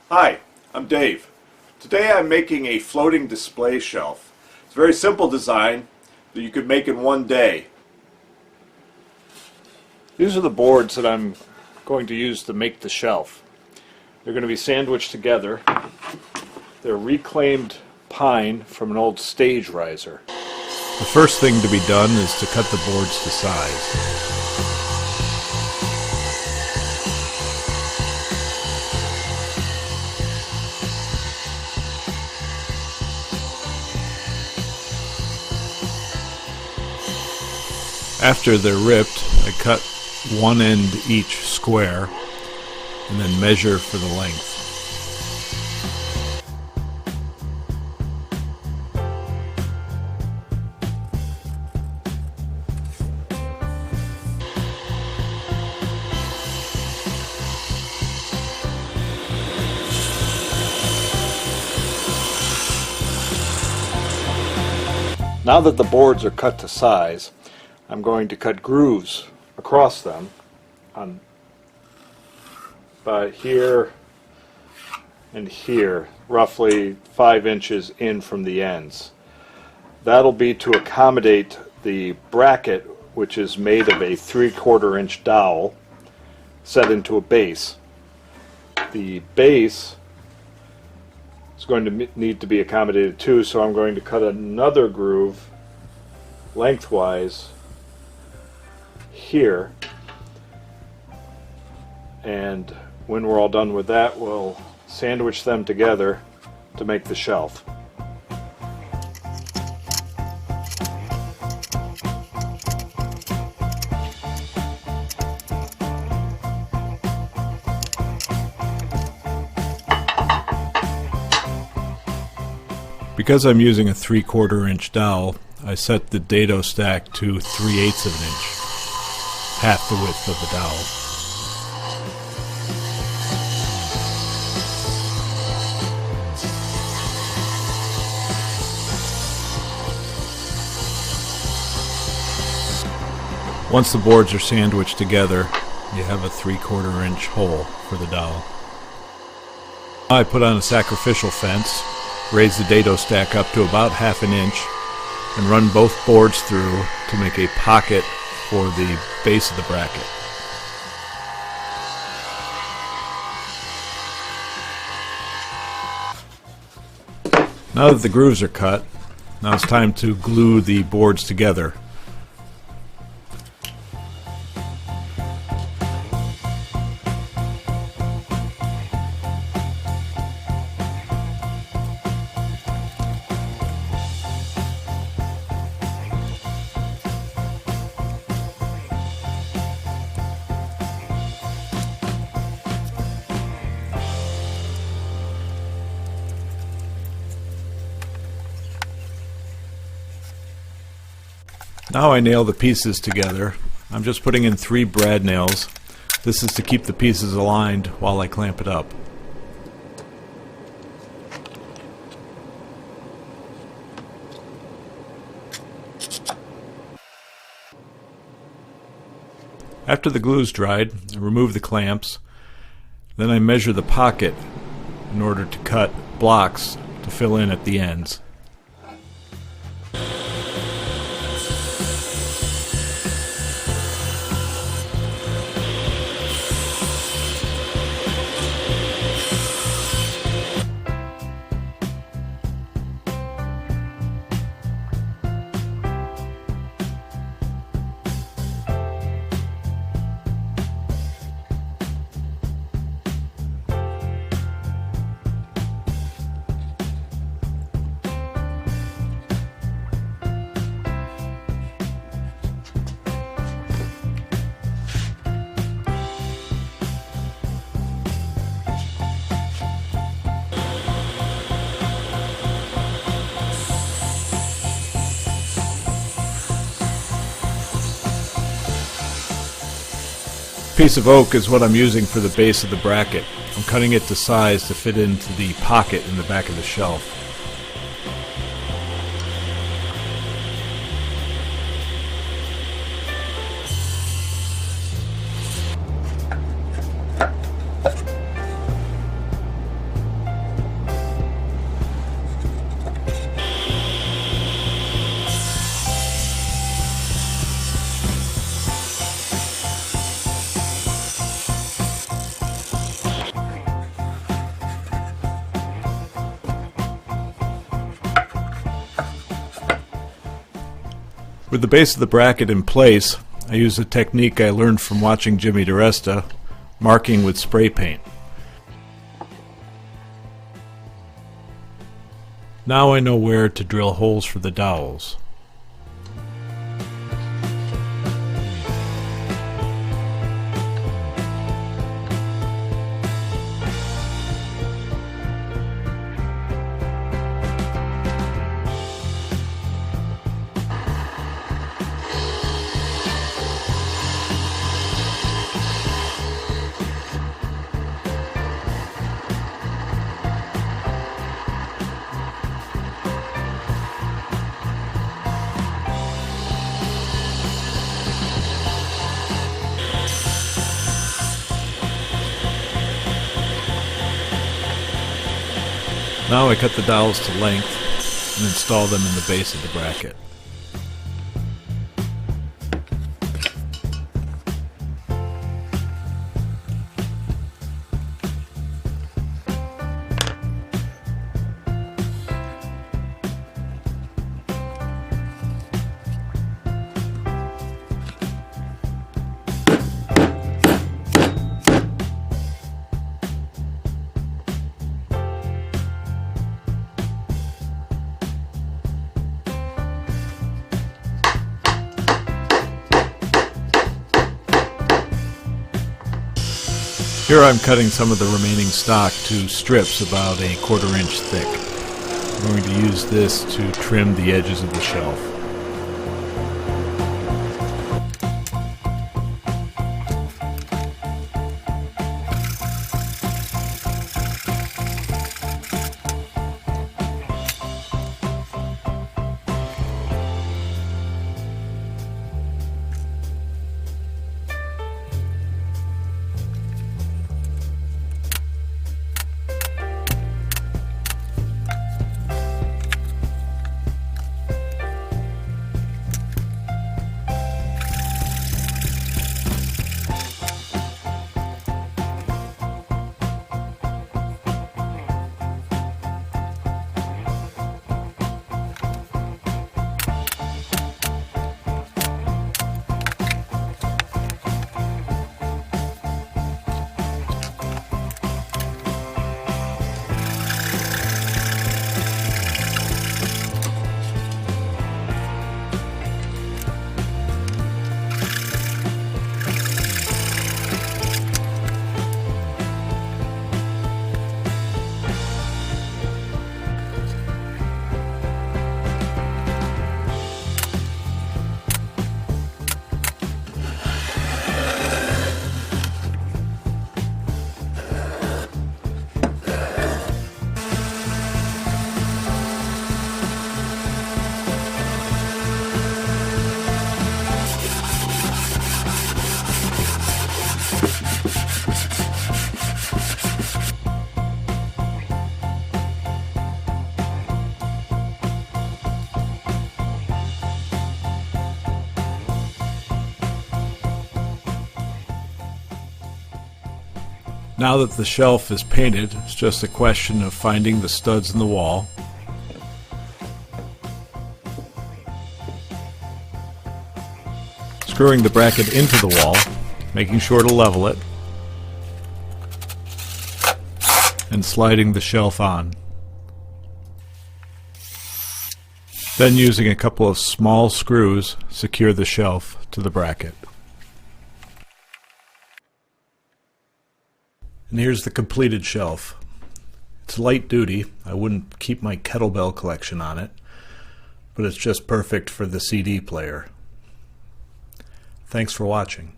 Hi, I'm Dave. Today I'm making a floating display shelf. It's a very simple design that you could make in one day. These are the boards that I'm going to use to make the shelf. They're going to be sandwiched together. They're reclaimed pine from an old stage riser. The first thing to be done is to cut the boards to size. After they're ripped, I cut one end each square and then measure for the length. Now that the boards are cut to size, I'm going to cut grooves across them on about here and here, roughly 5 inches in from the ends. That'll be to accommodate the bracket, which is made of a 3/4 inch dowel set into a base. The base is going to need to be accommodated too, so I'm going to cut another groove lengthwise here, and when we're all done with that, we'll sandwich them together to make the shelf. Because I'm using a 3/4 inch dowel, I set the dado stack to 3/8 of an inch, half the width of the dowel. Once the boards are sandwiched together, you have a 3/4 inch hole for the dowel. I put on a sacrificial fence, raise the dado stack up to about half an inch, and run both boards through to make a pocket for the base of the bracket. Now that the grooves are cut, now it's time to glue the boards together. Now I nail the pieces together. I'm just putting in 3 brad nails. This is to keep the pieces aligned while I clamp it up. After the glue's dried, I remove the clamps. Then I measure the pocket in order to cut blocks to fill in at the ends. Piece of oak is what I'm using for the base of the bracket. I'm cutting it to size to fit into the pocket in the back of the shelf. With the base of the bracket in place, I use a technique I learned from watching Jimmy DiResta, marking with spray paint. Now I know where to drill holes for the dowels. Now I cut the dowels to length and install them in the base of the bracket. Here I'm cutting some of the remaining stock to strips about a 1/4 inch thick. I'm going to use this to trim the edges of the shelf. Now that the shelf is painted, it's just a question of finding the studs in the wall, screwing the bracket into the wall, making sure to level it, and sliding the shelf on. Then using a couple of small screws, secure the shelf to the bracket. And here's the completed shelf. It's light duty. I wouldn't keep my kettlebell collection on it, but it's just perfect for the CD player. Thanks for watching.